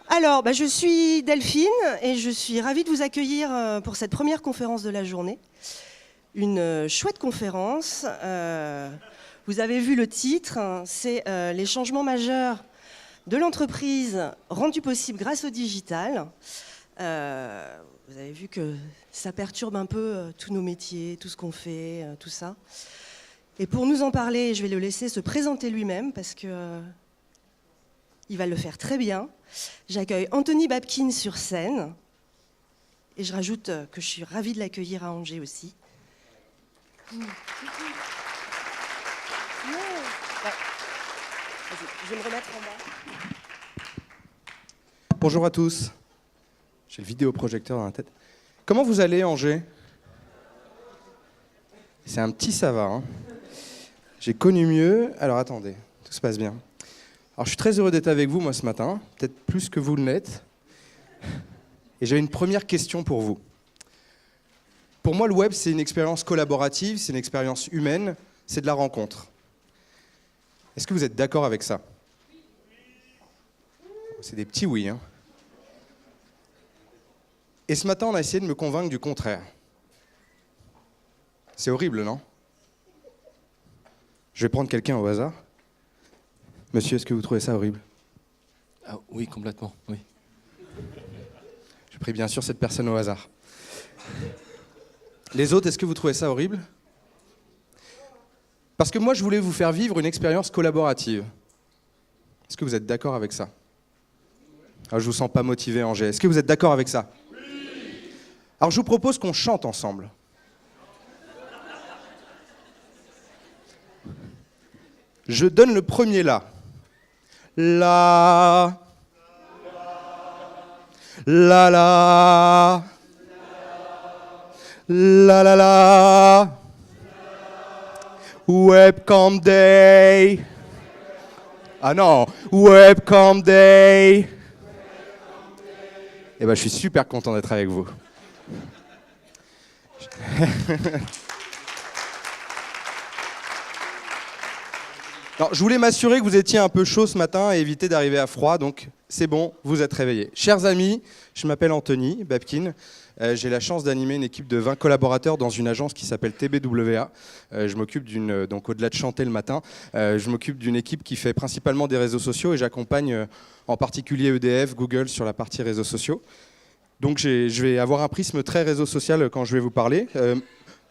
Alors, je suis Delphine et je suis ravie de vous accueillir pour cette première conférence de la journée. Une chouette conférence. Vous avez vu le titre, c'est les changements majeurs de l'entreprise rendus possibles grâce au digital. Vous avez vu que ça perturbe un peu tous nos métiers, tout ce qu'on fait, tout ça. Et pour nous en parler, je vais le laisser se présenter lui-même parce que il va le faire très bien. J'accueille Anthony Babkin sur scène. Et je rajoute que je suis ravie de l'accueillir à Angers aussi. Je vais me remettre en bas. Bonjour à tous. J'ai le vidéoprojecteur dans la tête. Comment vous allez, Angers? C'est un petit ça va. Hein. J'ai connu mieux. Alors attendez, tout se passe bien. Alors je suis très heureux d'être avec vous, moi, ce matin. Peut-être plus que vous ne l'êtes. Et j'ai une première question pour vous. Pour moi, le web, c'est une expérience collaborative, c'est une expérience humaine, c'est de la rencontre. Est-ce que vous êtes d'accord avec ça? C'est des petits oui. Hein. Et ce matin, on a essayé de me convaincre du contraire. C'est horrible, non? Je vais prendre quelqu'un au hasard. Monsieur, est-ce que vous trouvez ça horrible? Ah, oui, complètement, oui. J'ai pris bien sûr cette personne au hasard. Les autres, est-ce que vous trouvez ça horrible? Parce que moi, je voulais vous faire vivre une expérience collaborative. Est-ce que vous êtes d'accord avec ça? Alors, je vous sens pas motivé, Angers. Est-ce que vous êtes d'accord avec ça? Oui. Alors, je vous propose qu'on chante ensemble. Je donne le premier la. La. La la. La la la. Webcam Day. Ah non, Webcam Day. Eh ben, je suis super content d'être avec vous. Alors, je voulais m'assurer que vous étiez un peu chaud ce matin et éviter d'arriver à froid, donc c'est bon, vous êtes réveillés. Chers amis, je m'appelle Anthony Babkin. J'ai la chance d'animer une équipe de 20 collaborateurs dans une agence qui s'appelle TBWA. Je m'occupe donc au-delà de chanter le matin, je m'occupe d'une équipe qui fait principalement des réseaux sociaux et j'accompagne en particulier EDF, Google sur la partie réseaux sociaux. Donc je vais avoir un prisme très réseau social quand je vais vous parler.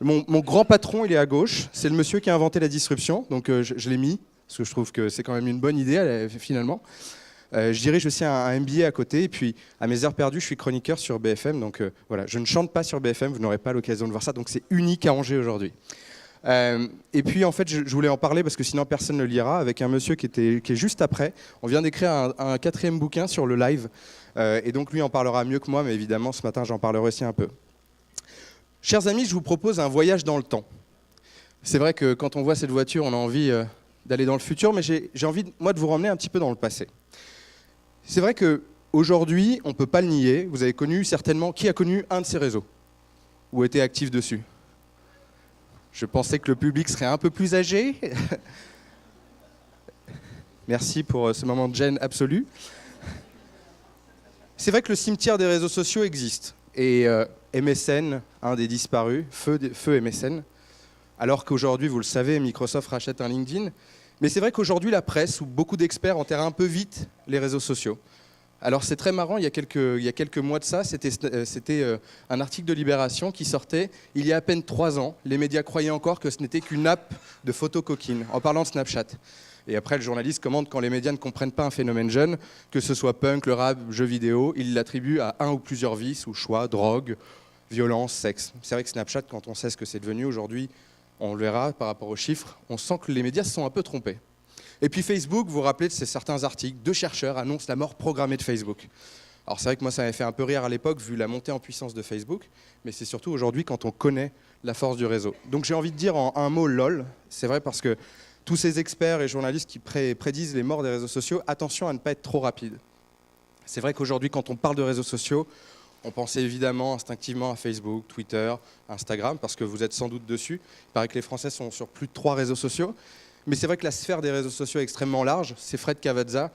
Mon grand patron, il est à gauche. C'est le monsieur qui a inventé la disruption, donc je l'ai mis, parce que je trouve que c'est quand même une bonne idée finalement. Je dirige aussi un MBA à côté, et puis à mes heures perdues, je suis chroniqueur sur BFM, donc voilà, je ne chante pas sur BFM, vous n'aurez pas l'occasion de voir ça, donc c'est unique à Angers aujourd'hui. Et puis en fait, je voulais en parler parce que sinon personne ne le lira, avec un monsieur qui est juste après. On vient d'écrire un 4e bouquin sur le live, et donc lui en parlera mieux que moi, mais évidemment ce matin j'en parlerai aussi un peu. Chers amis, je vous propose un voyage dans le temps. C'est vrai que quand on voit cette voiture, on a envie d'aller dans le futur, mais j'ai envie, moi, de vous ramener un petit peu dans le passé. C'est vrai qu'aujourd'hui, on ne peut pas le nier, vous avez connu certainement, qui a connu un de ces réseaux? Ou était actif dessus? Je pensais que le public serait un peu plus âgé. Merci pour ce moment de gêne absolue. C'est vrai que le cimetière des réseaux sociaux existe. Et MSN, un des disparus, feu MSN, alors qu'aujourd'hui, vous le savez, Microsoft rachète un LinkedIn. Mais c'est vrai qu'aujourd'hui, la presse ou beaucoup d'experts enterrent un peu vite les réseaux sociaux. Alors c'est très marrant, il y a quelques mois de ça, c'était un article de Libération qui sortait il y a à peine 3 ans. Les médias croyaient encore que ce n'était qu'une app de photos coquines, en parlant de Snapchat. Et après, le journaliste commente quand les médias ne comprennent pas un phénomène jeune, que ce soit punk, le rap, jeux vidéo, ils l'attribuent à un ou plusieurs vices ou choix, drogue, violence, sexe. C'est vrai que Snapchat, quand on sait ce que c'est devenu aujourd'hui, on le verra par rapport aux chiffres, on sent que les médias se sont un peu trompés. Et puis Facebook, vous vous rappelez de certains articles, 2 chercheurs annoncent la mort programmée de Facebook. Alors c'est vrai que moi ça m'avait fait un peu rire à l'époque vu la montée en puissance de Facebook, mais c'est surtout aujourd'hui quand on connaît la force du réseau. Donc j'ai envie de dire en un mot LOL, c'est vrai parce que tous ces experts et journalistes qui prédisent les morts des réseaux sociaux, attention à ne pas être trop rapide. C'est vrai qu'aujourd'hui quand on parle de réseaux sociaux, on pensait évidemment instinctivement à Facebook, Twitter, Instagram, parce que vous êtes sans doute dessus. Il paraît que les Français sont sur plus de 3 réseaux sociaux. Mais c'est vrai que la sphère des réseaux sociaux est extrêmement large. C'est Fred Cavazza,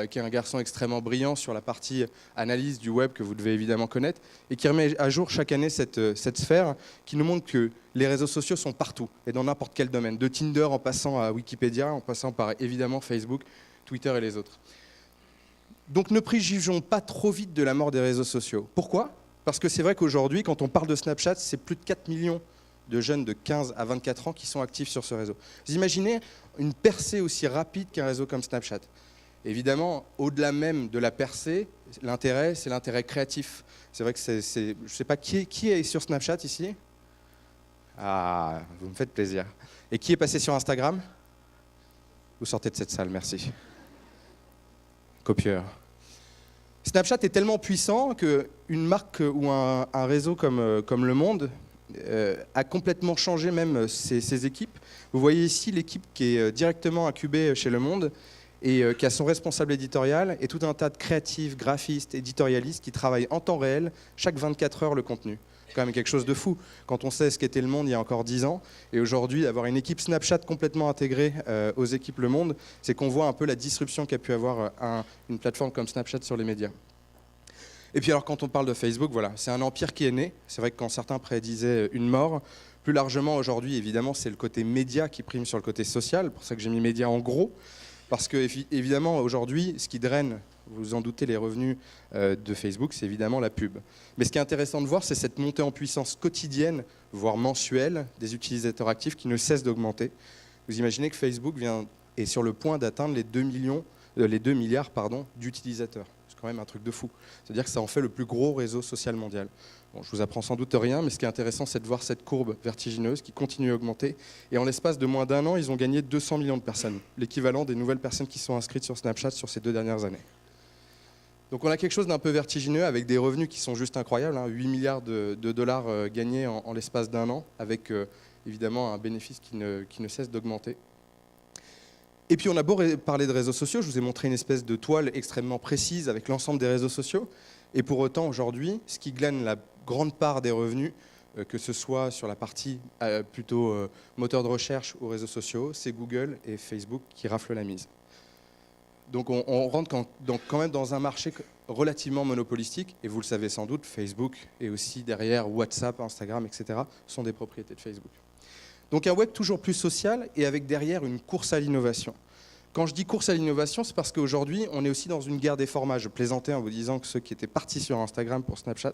qui est un garçon extrêmement brillant sur la partie analyse du web que vous devez évidemment connaître, et qui remet à jour chaque année cette sphère qui nous montre que les réseaux sociaux sont partout et dans n'importe quel domaine, de Tinder en passant à Wikipédia, en passant par évidemment Facebook, Twitter et les autres. Donc ne préjugeons pas trop vite de la mort des réseaux sociaux. Pourquoi ? Parce que c'est vrai qu'aujourd'hui, quand on parle de Snapchat, c'est plus de 4 millions de jeunes de 15 à 24 ans qui sont actifs sur ce réseau. Vous imaginez une percée aussi rapide qu'un réseau comme Snapchat. Évidemment, au-delà même de la percée, l'intérêt, c'est l'intérêt créatif. C'est vrai que je ne sais pas qui est sur Snapchat ici ? Ah, vous me faites plaisir. Et qui est passé sur Instagram ? Vous sortez de cette salle, merci. Copieur. Snapchat est tellement puissant qu'une marque ou un réseau comme Le Monde a complètement changé même ses équipes. Vous voyez ici l'équipe qui est directement incubée chez Le Monde et qui a son responsable éditorial et tout un tas de créatifs, graphistes, éditorialistes qui travaillent en temps réel, chaque 24 heures le contenu. C'est quand même quelque chose de fou quand on sait ce qu'était Le Monde il y a encore 10 ans. Et aujourd'hui, d'avoir une équipe Snapchat complètement intégrée aux équipes Le Monde, c'est qu'on voit un peu la disruption qu'a pu avoir une plateforme comme Snapchat sur les médias. Et puis alors quand on parle de Facebook, voilà, c'est un empire qui est né. C'est vrai que quand certains prédisaient une mort, plus largement aujourd'hui, évidemment, c'est le côté média qui prime sur le côté social. C'est pour ça que j'ai mis média en gros. Parce que évidemment, aujourd'hui, ce qui draine, vous vous en doutez, les revenus de Facebook, c'est évidemment la pub. Mais ce qui est intéressant de voir, c'est cette montée en puissance quotidienne, voire mensuelle, des utilisateurs actifs qui ne cessent d'augmenter. Vous imaginez que Facebook est sur le point d'atteindre les 2 milliards d'utilisateurs. C'est quand même un truc de fou. C'est-à-dire que ça en fait le plus gros réseau social mondial. Bon, je vous apprends sans doute rien, mais ce qui est intéressant, c'est de voir cette courbe vertigineuse qui continue à augmenter. Et en l'espace de moins d'1 an, ils ont gagné 200 millions de personnes, l'équivalent des nouvelles personnes qui sont inscrites sur Snapchat sur ces 2 dernières années. Donc on a quelque chose d'un peu vertigineux avec des revenus qui sont juste incroyables, 8 milliards de dollars gagnés en l'espace d'1 an, avec évidemment un bénéfice qui ne cesse d'augmenter. Et puis on a beau parler de réseaux sociaux, je vous ai montré une espèce de toile extrêmement précise avec l'ensemble des réseaux sociaux. Et pour autant, aujourd'hui, ce qui glane la grande part des revenus, que ce soit sur la partie plutôt moteur de recherche ou réseaux sociaux, c'est Google et Facebook qui raflent la mise. Donc on rentre quand même dans un marché relativement monopolistique, et vous le savez sans doute, Facebook et aussi derrière WhatsApp, Instagram, etc. sont des propriétés de Facebook. Donc un web toujours plus social et avec derrière une course à l'innovation. Quand je dis course à l'innovation, c'est parce qu'aujourd'hui, on est aussi dans une guerre des formats. Je plaisantais en vous disant que ceux qui étaient partis sur Instagram pour Snapchat,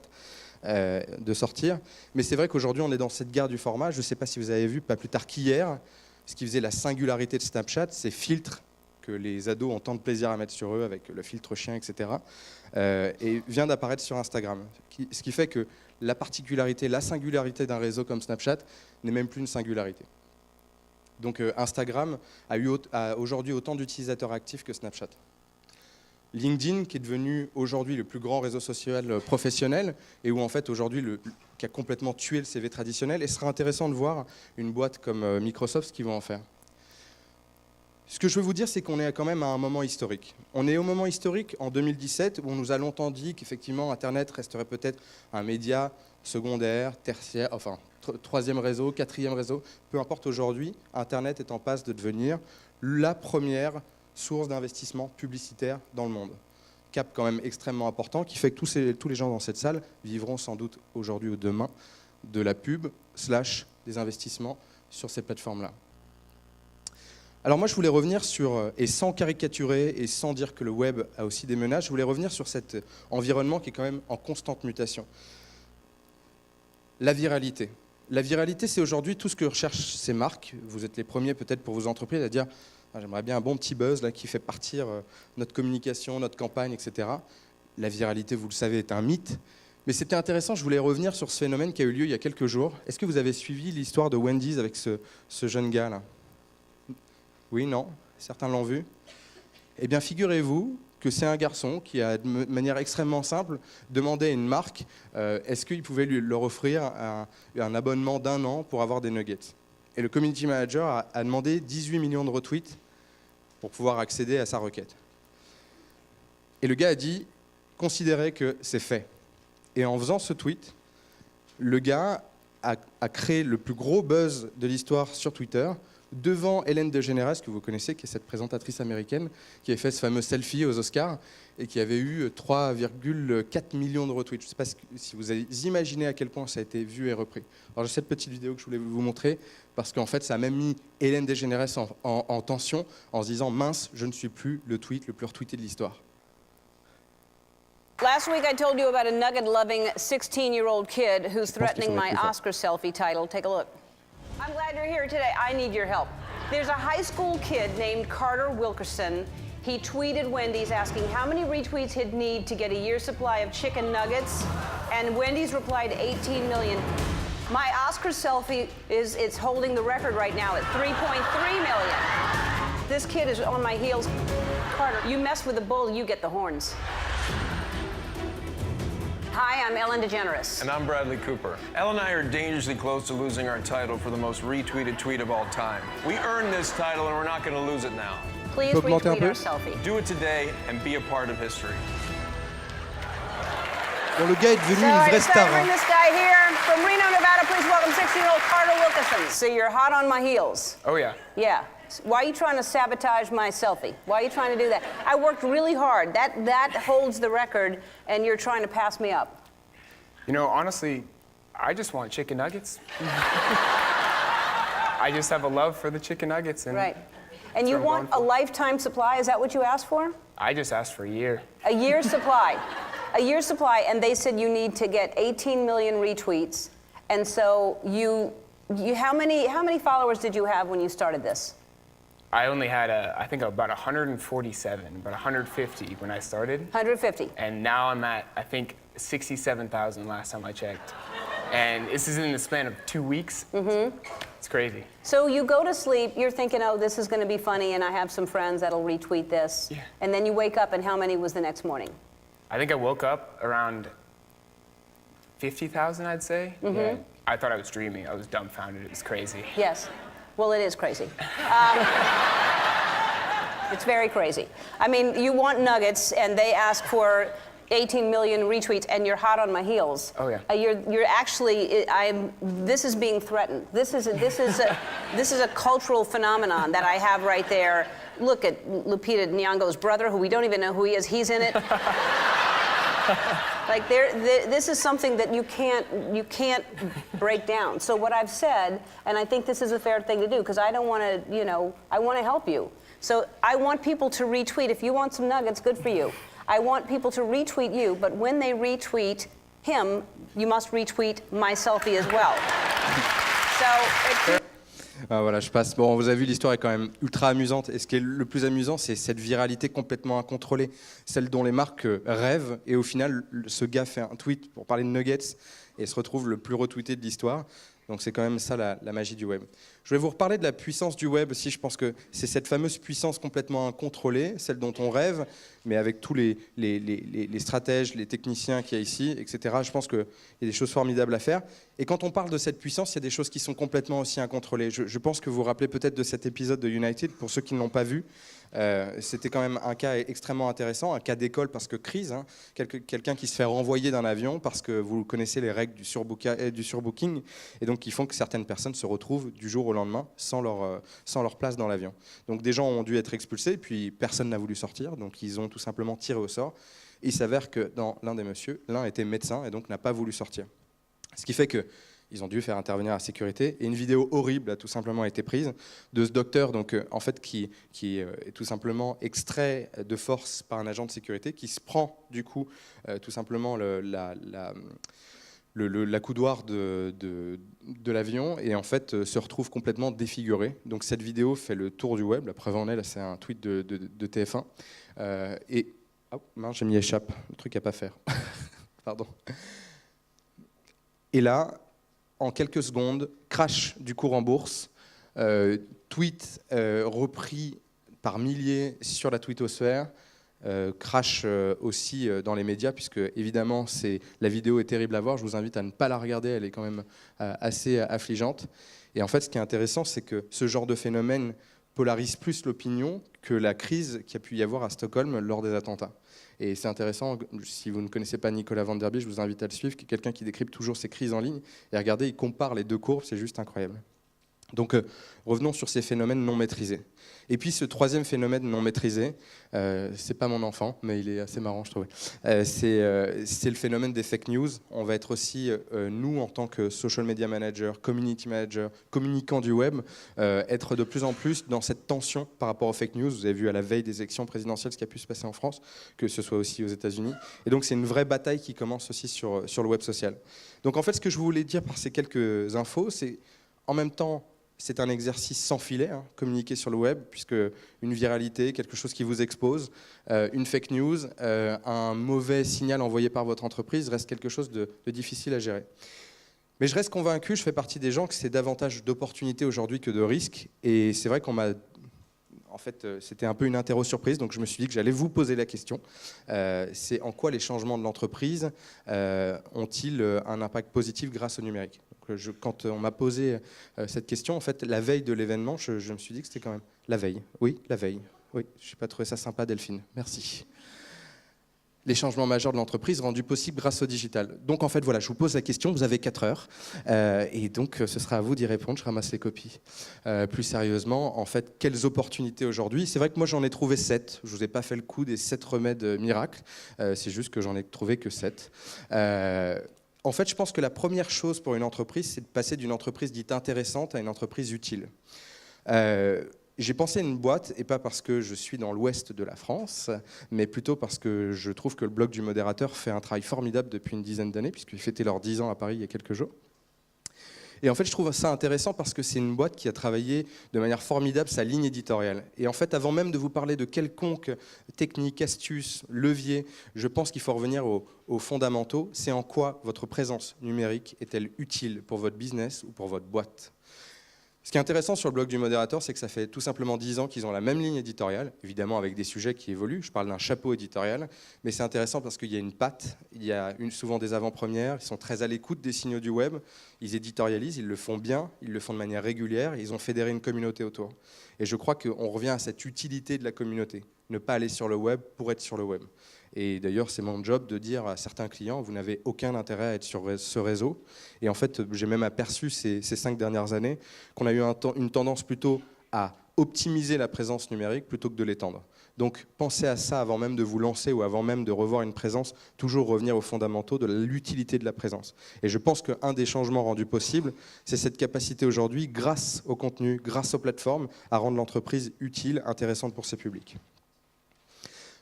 de sortir. Mais c'est vrai qu'aujourd'hui, on est dans cette guerre du format. Je ne sais pas si vous avez vu, pas plus tard qu'hier, ce qui faisait la singularité de Snapchat, ces filtres que les ados ont tant de plaisir à mettre sur eux, avec le filtre chien, etc. Et vient d'apparaître sur Instagram. Ce qui fait que la particularité, la singularité d'un réseau comme Snapchat n'est même plus une singularité. Donc Instagram a aujourd'hui autant d'utilisateurs actifs que Snapchat. LinkedIn, qui est devenu aujourd'hui le plus grand réseau social professionnel, et où en fait aujourd'hui qui a complètement tué le CV traditionnel, et ce sera intéressant de voir une boîte comme Microsoft ce qu'ils vont en faire. Ce que je veux vous dire, c'est qu'on est quand même à un moment historique. On est au moment historique en 2017 où on nous a longtemps dit qu'effectivement Internet resterait peut-être un média secondaire, tertiaire, enfin troisième réseau, quatrième réseau, peu importe aujourd'hui, Internet est en passe de devenir la première source d'investissement publicitaire dans le monde. Cap quand même extrêmement important qui fait que tous les gens dans cette salle vivront sans doute aujourd'hui ou demain de la pub / des investissements sur ces plateformes-là. Alors moi je voulais revenir sur, et sans caricaturer et sans dire que le web a aussi des menaces, je voulais revenir sur cet environnement qui est quand même en constante mutation. La viralité. La viralité, c'est aujourd'hui tout ce que recherchent ces marques. Vous êtes les premiers peut-être pour vos entreprises à dire ah, j'aimerais bien un bon petit buzz là, qui fait partir notre communication, notre campagne, etc. La viralité, vous le savez, est un mythe. Mais c'était intéressant, je voulais revenir sur ce phénomène qui a eu lieu il y a quelques jours. Est-ce que vous avez suivi l'histoire de Wendy's avec ce jeune gars là? Oui, non, certains l'ont vu. Eh bien, figurez-vous que c'est un garçon qui a, de manière extrêmement simple, demandé à une marque est-ce qu'il pouvait leur offrir un abonnement d'1 an pour avoir des nuggets. Et le community manager a demandé 18 millions de retweets pour pouvoir accéder à sa requête. Et le gars a dit considérez que c'est fait. Et en faisant ce tweet, le gars a créé le plus gros buzz de l'histoire sur Twitter, devant Ellen DeGeneres, que vous connaissez, qui est cette présentatrice américaine, qui avait fait ce fameux selfie aux Oscars et qui avait eu 3,4 millions de retweets. Je ne sais pas si vous avez imaginé à quel point ça a été vu et repris. Alors j'ai cette petite vidéo que je voulais vous montrer, parce qu'en fait, ça a même mis Ellen DeGeneres en tension, en se disant « Mince, je ne suis plus le tweet le plus retweeté de l'histoire ». Last week, I told you about a nugget-loving 16-year-old kid who's threatening my Oscar selfie title. Take a look. I'm glad you're here today. I need your help. There's a high school kid named Carter Wilkerson. He tweeted Wendy's asking how many retweets he'd need to get a year's supply of chicken nuggets, and Wendy's replied 18 million. My Oscar selfie it's holding the record right now at 3.3 million. This kid is on my heels. Carter, you mess with the bull, you get the horns. Hi, I'm Ellen DeGeneres. And I'm Bradley Cooper. Ellen and I are dangerously close to losing our title for the most retweeted tweet of all time. We earned this title and we're not going to lose it now. Please retweet our selfie. Do it today and be a part of history. Bon, le gars est devenu une vraie star. Bring this guy here from Reno, Nevada. Please welcome 16-year-old Carter Wilkerson. So you're hot on my heels. Oh, yeah. Yeah. Why are you trying to sabotage my selfie? Why are you trying to do that? I worked really hard. That holds the record, and you're trying to pass me up. You know, honestly, I just want chicken nuggets. I just have a love for the chicken nuggets. And right. And you want a lifetime supply? Is that what you asked for? I just asked for a year. A year's supply. A year's supply, and they said you need to get 18 million retweets. And so how many followers did you have when you started this? I only had, I think, about 147, about 150 when I started. 150. And now I'm at, I think, 67,000 last time I checked. And this is in the span of 2 weeks. Mm-hmm. It's crazy. So you go to sleep, you're thinking, oh, this is going to be funny, and I have some friends that'll retweet this. Yeah. And then you wake up, and how many was the next morning? I think I woke up around 50,000, I'd say. Mm-hmm. Yeah. I thought I was dreaming. I was dumbfounded. It was crazy. Yes. Well, it is crazy. It's very crazy. I mean, you want nuggets, and they ask for 18 million retweets, and you're hot on my heels. Oh yeah. You're actually. This is being threatened. This is a cultural phenomenon that I have right there. Look at Lupita Nyong'o's brother, who we don't even know who he is. He's in it. Like this is something that you can't break down. So what I've said, and I think this is a fair thing to do, because I don't want to, I want to help you. So I want people to retweet. If you want some nuggets, good for you. I want people to retweet you, but when they retweet him, you must retweet my selfie as well. So Ah, voilà, je passe. Bon, vous avez vu, l'histoire est quand même ultra amusante. Et ce qui est le plus amusant, c'est cette viralité complètement incontrôlée, celle dont les marques rêvent. Et au final, ce gars fait un tweet pour parler de nuggets et se retrouve le plus retweeté de l'histoire. Donc c'est quand même ça la magie du web. Je vais vous reparler de la puissance du web aussi. Je pense que c'est cette fameuse puissance complètement incontrôlée, celle dont on rêve, mais avec tous les stratèges, les techniciens qu'il y a ici, etc. Je pense qu'il y a des choses formidables à faire. Et quand on parle de cette puissance, il y a des choses qui sont complètement aussi incontrôlées. Je pense que vous vous rappelez peut-être de cet épisode de United, pour ceux qui ne l'ont pas vu. C'était quand même un cas extrêmement intéressant, un cas d'école parce que crise, hein, quelqu'un qui se fait renvoyer d'un avion parce que vous connaissez les règles du surbooking, et donc qui font que certaines personnes se retrouvent du jour au lendemain sans leur place dans l'avion. Donc des gens ont dû être expulsés, puis personne n'a voulu sortir, donc ils ont tout simplement tiré au sort. Et il s'avère que dans l'un des messieurs, l'un était médecin et donc n'a pas voulu sortir. Ce qui fait que ils ont dû faire intervenir la sécurité, et une vidéo horrible a tout simplement été prise de ce docteur, donc en fait qui est tout simplement extrait de force par un agent de sécurité, qui se prend du coup tout simplement la coudoir de l'avion, et en fait se retrouve complètement défiguré. Donc cette vidéo fait le tour du web. La preuve en est, là, c'est un tweet de TF1. Et oh, mince, j'ai mis échappe, le truc à pas faire. Pardon. Et là, en quelques secondes, crash du cours en bourse, tweet repris par milliers sur la twittosphère, crash aussi dans les médias, puisque évidemment la vidéo est terrible à voir. Je vous invite à ne pas la regarder, elle est quand même assez affligeante. Et en fait, ce qui est intéressant, c'est que ce genre de phénomène polarise plus l'opinion que la crise qu'il y a pu y avoir à Stockholm lors des attentats. Et c'est intéressant, si vous ne connaissez pas Nicolas Van Der Bie, je vous invite à le suivre, qui est quelqu'un qui décrypte toujours ces crises en ligne. Et regardez, il compare les deux courbes, c'est juste incroyable. Donc revenons sur ces phénomènes non maîtrisés. Et puis ce troisième phénomène non maîtrisé, c'est pas mon enfant, mais il est assez marrant, je trouvais. C'est le phénomène des fake news. On va être aussi, nous, en tant que social media manager, community manager, communicants du web, être de plus en plus dans cette tension par rapport aux fake news. Vous avez vu à la veille des élections présidentielles ce qui a pu se passer en France, que ce soit aussi aux États-Unis. Et donc c'est une vraie bataille qui commence aussi sur le web social. Donc en fait, ce que je voulais dire par ces quelques infos, c'est en même temps, c'est un exercice sans filet, hein, communiquer sur le web, puisque une viralité, quelque chose qui vous expose, une fake news, un mauvais signal envoyé par votre entreprise reste quelque chose de difficile à gérer. Mais je reste convaincu, je fais partie des gens que c'est davantage d'opportunités aujourd'hui que de risques. Et c'est vrai qu'on m'a... En fait, c'était un peu une interro surprise, donc je me suis dit que j'allais vous poser la question. C'est en quoi les changements de l'entreprise ont-ils un impact positif grâce au numérique ? Quand on m'a posé cette question, en fait, la veille de l'événement, je me suis dit que c'était quand même la veille. Oui, la veille. Oui, je n'ai pas trouvé ça sympa, Delphine. Merci. Les changements majeurs de l'entreprise rendus possibles grâce au digital. Donc, en fait, voilà, je vous pose la question. Vous avez 4 heures. Et donc, ce sera à vous d'y répondre. Je ramasse les copies. Plus sérieusement, en fait, quelles opportunités aujourd'hui ? C'est vrai que moi, j'en ai trouvé 7. Je ne vous ai pas fait le coup des 7 remèdes miracles. C'est juste que j'en ai trouvé que 7. En fait, je pense que la première chose pour une entreprise, c'est de passer d'une entreprise dite intéressante à une entreprise utile. J'ai pensé à une boîte, et pas parce que je suis dans l'ouest de la France, mais plutôt parce que je trouve que le blog du modérateur fait un travail formidable depuis une dizaine d'années, puisqu'ils fêtaient leurs 10 ans à Paris il y a quelques jours. Et en fait, je trouve ça intéressant parce que c'est une boîte qui a travaillé de manière formidable sa ligne éditoriale. Et en fait, avant même de vous parler de quelconque technique, astuce, levier, je pense qu'il faut revenir aux fondamentaux. C'est en quoi votre présence numérique est-elle utile pour votre business ou pour votre boîte ? Ce qui est intéressant sur le blog du modérateur, c'est que ça fait tout simplement 10 ans qu'ils ont la même ligne éditoriale, évidemment avec des sujets qui évoluent. Je parle d'un chapeau éditorial, mais c'est intéressant parce qu'il y a une patte, il y a souvent des avant-premières, ils sont très à l'écoute des signaux du web, ils éditorialisent, ils le font bien, ils le font de manière régulière, ils ont fédéré une communauté autour. Et je crois qu'on revient à cette utilité de la communauté, ne pas aller sur le web pour être sur le web. Et d'ailleurs, c'est mon job de dire à certains clients, vous n'avez aucun intérêt à être sur ce réseau. Et en fait, j'ai même aperçu ces 5 dernières années qu'on a eu une tendance plutôt à optimiser la présence numérique plutôt que de l'étendre. Donc, pensez à ça avant même de vous lancer ou avant même de revoir une présence, toujours revenir aux fondamentaux de l'utilité de la présence. Et je pense qu'un des changements rendus possibles, c'est cette capacité aujourd'hui, grâce au contenu, grâce aux plateformes, à rendre l'entreprise utile, intéressante pour ses publics.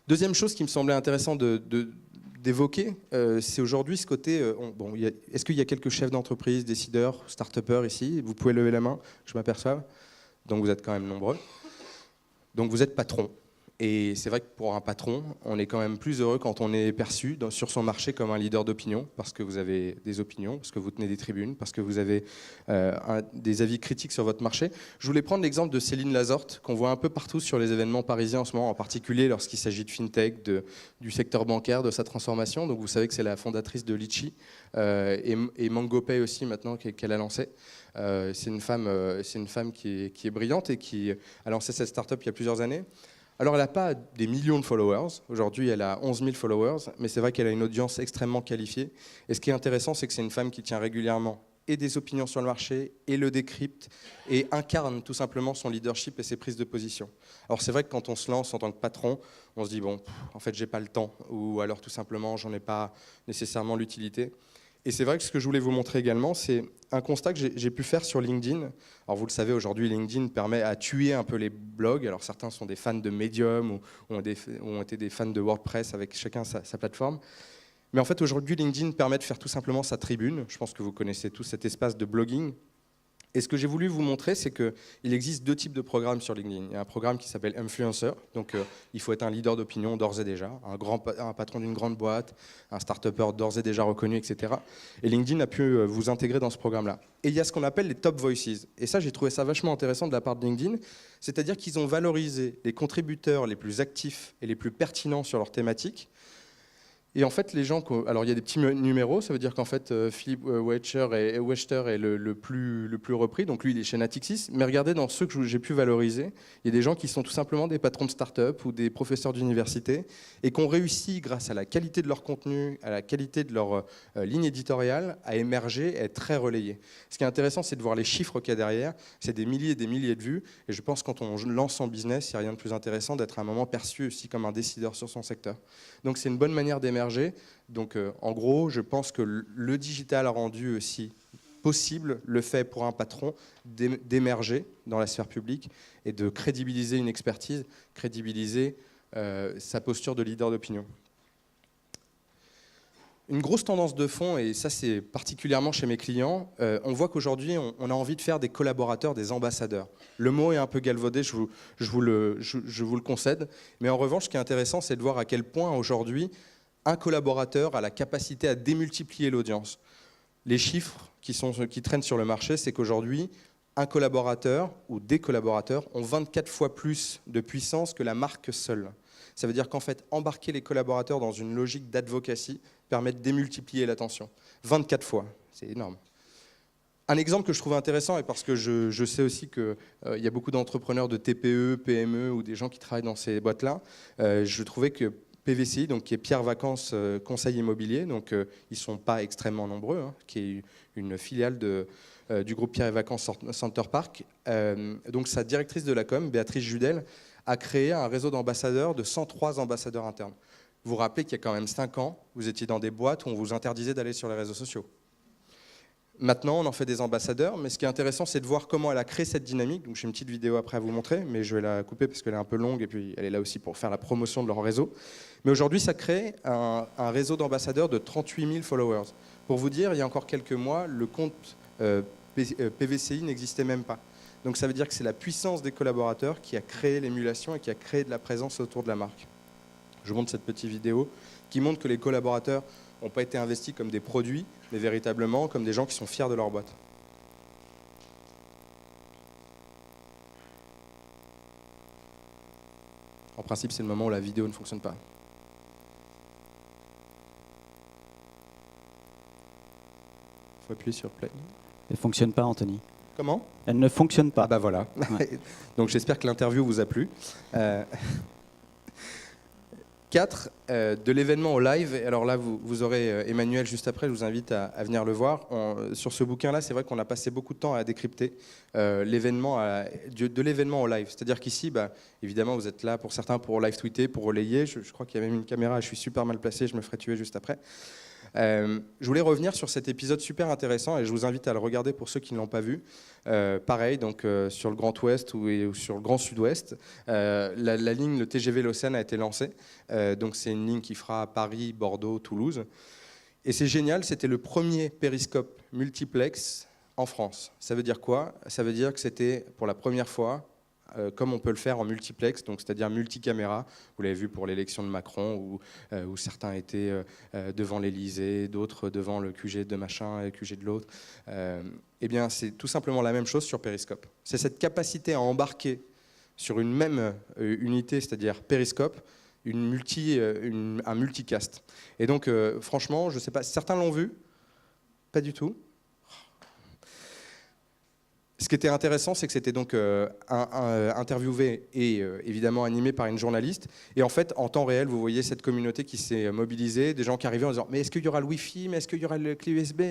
Deuxième chose qui me semblait intéressant d'évoquer, c'est aujourd'hui ce côté... est-ce qu'il y a quelques chefs d'entreprise, décideurs, start-upers ici ? Vous pouvez lever la main, je m'aperçois. Donc vous êtes quand même nombreux. Donc vous êtes patron. Et c'est vrai que pour un patron, on est quand même plus heureux quand on est perçu sur son marché comme un leader d'opinion, parce que vous avez des opinions, parce que vous tenez des tribunes, parce que vous avez des avis critiques sur votre marché. Je voulais prendre l'exemple de Céline Lazorte, qu'on voit un peu partout sur les événements parisiens en ce moment, en particulier lorsqu'il s'agit de FinTech, du secteur bancaire, de sa transformation. Donc vous savez que c'est la fondatrice de Litchi et MangoPay aussi maintenant qu'elle a lancé. C'est une femme qui est brillante et qui a lancé cette start-up il y a plusieurs années. Alors, elle n'a pas des millions de followers. Aujourd'hui, elle a 11 000 followers, mais c'est vrai qu'elle a une audience extrêmement qualifiée. Et ce qui est intéressant, c'est que c'est une femme qui tient régulièrement et des opinions sur le marché, et le décrypte, et incarne tout simplement son leadership et ses prises de position. Alors, c'est vrai que quand on se lance en tant que patron, on se dit, bon, en fait, j'ai pas le temps, ou alors tout simplement, j'en ai pas nécessairement l'utilité. Et c'est vrai que ce que je voulais vous montrer également, c'est un constat que j'ai pu faire sur LinkedIn. Alors vous le savez, aujourd'hui, LinkedIn permet à tuer un peu les blogs. Alors certains sont des fans de Medium ou ont été des fans de WordPress avec chacun sa plateforme. Mais en fait, aujourd'hui, LinkedIn permet de faire tout simplement sa tribune. Je pense que vous connaissez tous cet espace de blogging. Et ce que j'ai voulu vous montrer, c'est qu'il existe 2 types de programmes sur LinkedIn. Il y a un programme qui s'appelle Influencer, donc il faut être un leader d'opinion d'ores et déjà, un patron d'une grande boîte, un start-upper d'ores et déjà reconnu, etc. Et LinkedIn a pu vous intégrer dans ce programme-là. Et il y a ce qu'on appelle les Top Voices. Et ça, j'ai trouvé ça vachement intéressant de la part de LinkedIn, c'est-à-dire qu'ils ont valorisé les contributeurs les plus actifs et les plus pertinents sur leur thématique. Et en fait, les gens, alors il y a des petits numéros, ça veut dire qu'en fait, Philippe Wechter est le plus repris, donc lui, il est chez Natixis. Mais regardez, dans ceux que j'ai pu valoriser, il y a des gens qui sont tout simplement des patrons de start-up ou des professeurs d'université et qui ont réussi, grâce à la qualité de leur contenu, à la qualité de leur ligne éditoriale, à émerger, à être très relayés. Ce qui est intéressant, c'est de voir les chiffres qu'il y a derrière. C'est des milliers et des milliers de vues. Et je pense que quand on lance en business, il n'y a rien de plus intéressant d'être à un moment perçu aussi comme un décideur sur son secteur. Donc c'est une bonne manière d'émerger. Donc en gros, je pense que le digital a rendu aussi possible le fait pour un patron d'émerger dans la sphère publique et de crédibiliser une expertise, crédibiliser sa posture de leader d'opinion. Une grosse tendance de fond, et ça c'est particulièrement chez mes clients, on voit qu'aujourd'hui on a envie de faire des collaborateurs, des ambassadeurs. Le mot est un peu galvaudé, je vous le concède, mais en revanche ce qui est intéressant c'est de voir à quel point aujourd'hui un collaborateur a la capacité à démultiplier l'audience. Les chiffres qui traînent sur le marché, c'est qu'aujourd'hui, un collaborateur ou des collaborateurs ont 24 fois plus de puissance que la marque seule. Ça veut dire qu'en fait, embarquer les collaborateurs dans une logique d'advocacy permet de démultiplier l'attention. 24 fois, c'est énorme. Un exemple que je trouve intéressant, et parce que je sais aussi qu'il y a beaucoup d'entrepreneurs de TPE, PME ou des gens qui travaillent dans ces boîtes-là, je trouvais que PVCI, donc, qui est Pierre Vacances Conseil Immobilier, donc ils ne sont pas extrêmement nombreux, hein, qui est une filiale du groupe Pierre et Vacances Center Park. Donc sa directrice de la com, Béatrice Judel, a créé un réseau d'ambassadeurs de 103 ambassadeurs internes. Vous vous rappelez qu'il y a quand même 5 ans, vous étiez dans des boîtes où on vous interdisait d'aller sur les réseaux sociaux. Maintenant, on en fait des ambassadeurs, mais ce qui est intéressant, c'est de voir comment elle a créé cette dynamique. Donc, j'ai une petite vidéo après à vous montrer, mais je vais la couper parce qu'elle est un peu longue et puis elle est là aussi pour faire la promotion de leur réseau. Mais aujourd'hui, ça crée un réseau d'ambassadeurs de 38 000 followers. Pour vous dire, il y a encore quelques mois, le compte PVCI n'existait même pas. Donc, ça veut dire que c'est la puissance des collaborateurs qui a créé l'émulation et qui a créé de la présence autour de la marque. Je vous montre cette petite vidéo qui montre que les collaborateurs n'ont pas été investis comme des produits, mais véritablement comme des gens qui sont fiers de leur boîte. En principe, c'est le moment où la vidéo ne fonctionne pas. Il faut appuyer sur play. Elle ne fonctionne pas, Anthony. Comment ? Elle ne fonctionne pas. Ah bah voilà. Ouais. Donc j'espère que l'interview vous a plu. 4, de l'événement au live. Alors là, vous aurez Emmanuel juste après, je vous invite à venir le voir. Sur ce bouquin-là, c'est vrai qu'on a passé beaucoup de temps à décrypter l'événement de l'événement au live. C'est-à-dire qu'ici, évidemment, vous êtes là pour certains pour live tweeter, pour relayer. Je crois qu'il y a même une caméra, je suis super mal placé, je me ferai tuer juste après. Je voulais revenir sur cet épisode super intéressant et je vous invite à le regarder pour ceux qui ne l'ont pas vu. Pareil, donc sur le Grand Ouest ou sur le Grand Sud-Ouest, la ligne, le TGV Lausanne a été lancée. Donc c'est une ligne qui fera Paris, Bordeaux, Toulouse. Et c'est génial, c'était le premier périscope multiplex en France. Ça veut dire quoi ? Ça veut dire que c'était pour la première fois, comme on peut le faire en multiplex, donc c'est-à-dire multicaméra. Vous l'avez vu pour l'élection de Macron, où certains étaient devant l'Élysée, d'autres devant le QG de machin et le QG de l'autre. Eh bien, c'est tout simplement la même chose sur Périscope. C'est cette capacité à embarquer sur une même unité, c'est-à-dire Périscope, un multicast. Et donc, franchement, je ne sais pas, certains l'ont vu ? Pas du tout. Ce qui était intéressant, c'est que c'était donc interviewé et évidemment animé par une journaliste. Et en fait, en temps réel, vous voyez cette communauté qui s'est mobilisée, des gens qui arrivaient en disant « Mais est-ce qu'il y aura le Wi-Fi ? Mais est-ce qu'il y aura le clé USB ?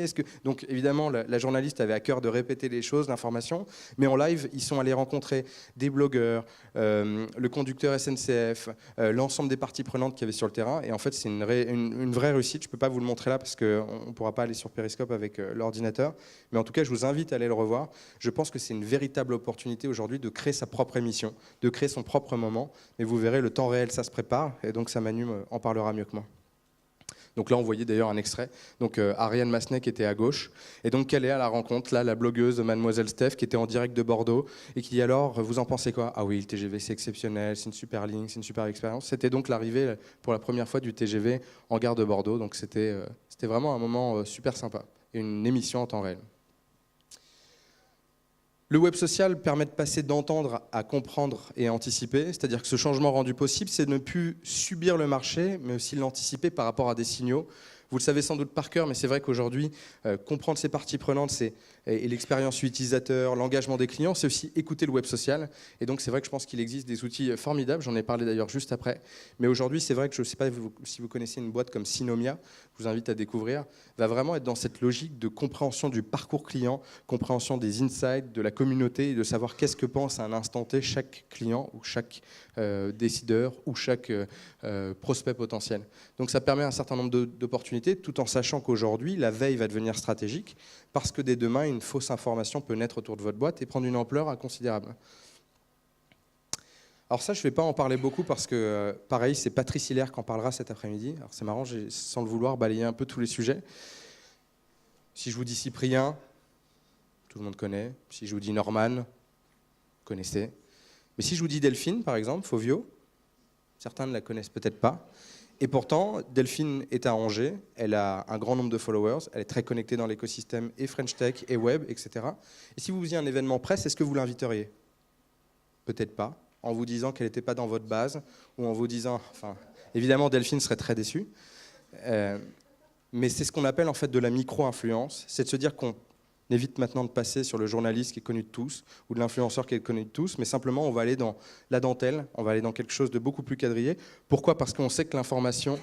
Donc évidemment, la journaliste avait à cœur de répéter les choses, l'information. Mais en live, ils sont allés rencontrer des blogueurs, le conducteur SNCF, l'ensemble des parties prenantes qu'il y avait sur le terrain. Et en fait, c'est une vraie réussite. Je ne peux pas vous le montrer là parce qu'on ne pourra pas aller sur Periscope avec l'ordinateur. Mais en tout cas, je vous invite à aller le revoir. Je pense que c'est une véritable opportunité aujourd'hui de créer sa propre émission, de créer son propre moment. Mais vous verrez, le temps réel, ça se prépare. Et donc, Manu en parlera mieux que moi. Donc là, on voyait d'ailleurs un extrait. Donc Ariane Massenet qui était à gauche. Et donc, elle est à la rencontre, là, la blogueuse Mademoiselle Steph, qui était en direct de Bordeaux. Et qui dit alors, vous en pensez quoi ? Ah oui, le TGV, c'est exceptionnel, c'est une super ligne, c'est une super expérience. C'était donc l'arrivée, pour la première fois, du TGV en gare de Bordeaux. Donc c'était vraiment un moment super sympa. Et une émission en temps réel. Le web social permet de passer d'entendre à comprendre et à anticiper, c'est-à-dire que ce changement rendu possible, c'est de ne plus subir le marché, mais aussi l'anticiper par rapport à des signaux. Vous le savez sans doute par cœur, mais c'est vrai qu'aujourd'hui, comprendre ces parties prenantes et l'expérience utilisateur, l'engagement des clients, c'est aussi écouter le web social. Et donc c'est vrai que je pense qu'il existe des outils formidables, j'en ai parlé d'ailleurs juste après. Mais aujourd'hui, c'est vrai que je ne sais pas si vous connaissez une boîte comme Sinomia, je vous invite à découvrir, va vraiment être dans cette logique de compréhension du parcours client, compréhension des insights, de la communauté, et de savoir qu'est-ce que pense à un instant T chaque client ou chaque décideur ou chaque prospect potentiel. Donc ça permet un certain nombre d'opportunités, tout en sachant qu'aujourd'hui, la veille va devenir stratégique, parce que dès demain, une fausse information peut naître autour de votre boîte et prendre une ampleur inconsidérable. Alors ça, je ne vais pas en parler beaucoup parce que, pareil, c'est Patrice Hilaire qui en parlera cet après-midi. Alors c'est marrant, j'ai, sans le vouloir, balayé un peu tous les sujets. Si je vous dis Cyprien, tout le monde connaît. Si je vous dis Norman, vous connaissez. Mais si je vous dis Delphine, par exemple, Fovio, certains ne la connaissent peut-être pas. Et pourtant, Delphine est à Angers, elle a un grand nombre de followers, elle est très connectée dans l'écosystème et French Tech et web, etc. Et si vous faisiez un événement presse, est-ce que vous l'inviteriez? Peut-être pas, en vous disant qu'elle n'était pas dans votre base, ou en vous disant... Enfin, évidemment, Delphine serait très déçue. Mais c'est ce qu'on appelle en fait de la micro-influence, c'est de se dire qu'on évite maintenant de passer sur le journaliste qui est connu de tous, ou de l'influenceur qui est connu de tous, mais simplement on va aller dans la dentelle, on va aller dans quelque chose de beaucoup plus quadrillé. Pourquoi? Parce qu'on sait que l'information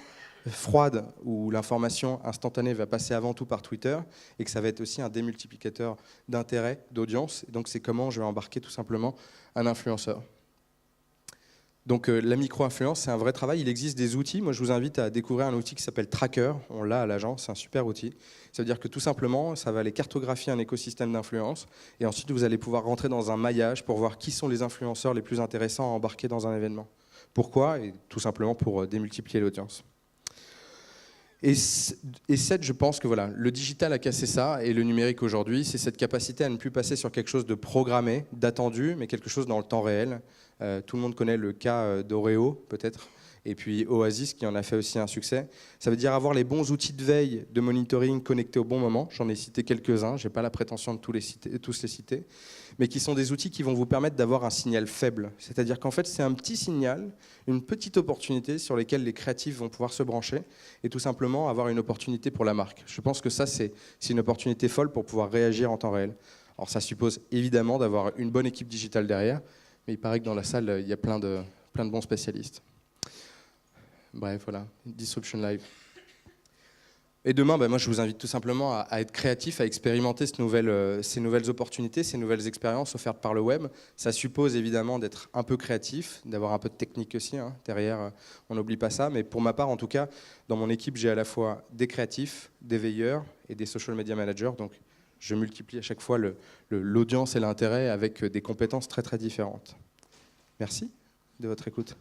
froide ou l'information instantanée va passer avant tout par Twitter, et que ça va être aussi un démultiplicateur d'intérêt, d'audience. Donc c'est comment je vais embarquer tout simplement un influenceur. Donc la micro-influence, c'est un vrai travail. Il existe des outils. Moi, je vous invite à découvrir un outil qui s'appelle Tracker. On l'a à l'agence, c'est un super outil. Ça veut dire que tout simplement, ça va aller cartographier un écosystème d'influence. Et ensuite, vous allez pouvoir rentrer dans un maillage pour voir qui sont les influenceurs les plus intéressants à embarquer dans un événement. Pourquoi? Et tout simplement pour démultiplier l'audience. Et 7, je pense que voilà, le digital a cassé ça, et le numérique aujourd'hui, c'est cette capacité à ne plus passer sur quelque chose de programmé, d'attendu, mais quelque chose dans le temps réel. Tout le monde connaît le cas d'Oreo, peut-être, et puis Oasis, qui en a fait aussi un succès. Ça veut dire avoir les bons outils de veille, de monitoring connectés au bon moment. J'en ai cité quelques-uns, je n'ai pas la prétention de tous les citer, mais qui sont des outils qui vont vous permettre d'avoir un signal faible. C'est-à-dire qu'en fait, c'est un petit signal, une petite opportunité sur lesquelles les créatifs vont pouvoir se brancher et tout simplement avoir une opportunité pour la marque. Je pense que ça, c'est une opportunité folle pour pouvoir réagir en temps réel. Alors ça suppose évidemment d'avoir une bonne équipe digitale derrière, mais il paraît que dans la salle, il y a plein de bons spécialistes. Bref, voilà, Disruption Live. Et demain, moi, je vous invite tout simplement à être créatif, à expérimenter ces nouvelles opportunités, ces nouvelles expériences offertes par le web. Ça suppose évidemment d'être un peu créatif, d'avoir un peu de technique aussi. Hein. Derrière, on n'oublie pas ça. Mais pour ma part, en tout cas, dans mon équipe, j'ai à la fois des créatifs, des veilleurs et des social media managers. Donc, je multiplie à chaque fois l'audience et l'intérêt avec des compétences très, très différentes. Merci de votre écoute.